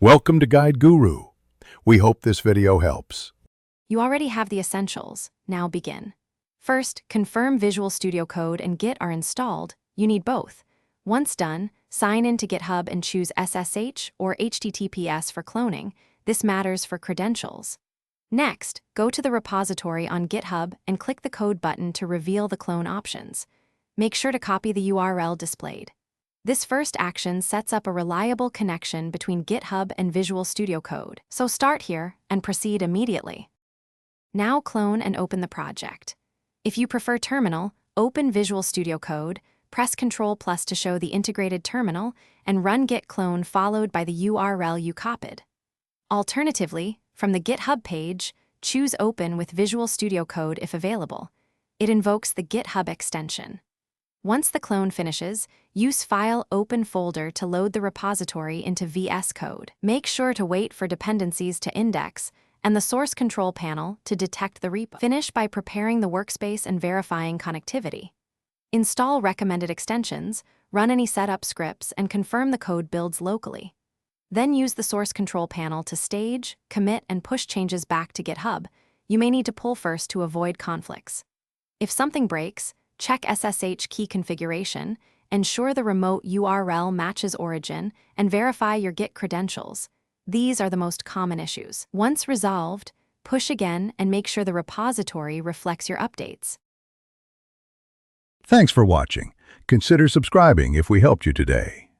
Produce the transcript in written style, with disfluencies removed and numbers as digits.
Welcome to Guide Guru. We hope this video helps. You already have the essentials. Now begin. First, confirm Visual Studio Code and Git are installed. You need both. Once done, sign in to GitHub and choose SSH or HTTPS for cloning. This matters for credentials. Next, go to the repository on GitHub and click the code button to reveal the clone options. Make sure to copy the URL displayed. This first action sets up a reliable connection between GitHub and Visual Studio Code, so start here and proceed immediately. Now clone and open the project. If you prefer terminal, open Visual Studio Code, press Ctrl+ to show the integrated terminal, and run git clone followed by the URL you copied. Alternatively, from the GitHub page, choose Open with Visual Studio Code if available. It invokes the GitHub extension. Once the clone finishes, use File Open folder to load the repository into VS Code. Make sure to wait for dependencies to index and the source control panel to detect the repo. Finish by preparing the workspace and verifying connectivity. Install recommended extensions, run any setup scripts, and confirm the code builds locally. Then use the source control panel to stage, commit, and push changes back to GitHub. You may need to pull first to avoid conflicts. If something breaks, check SSH key configuration, ensure the remote URL matches origin, and verify your Git credentials. These are the most common issues. Once resolved, push again and make sure the repository reflects your updates. Thanks for watching. Consider subscribing if we helped you today.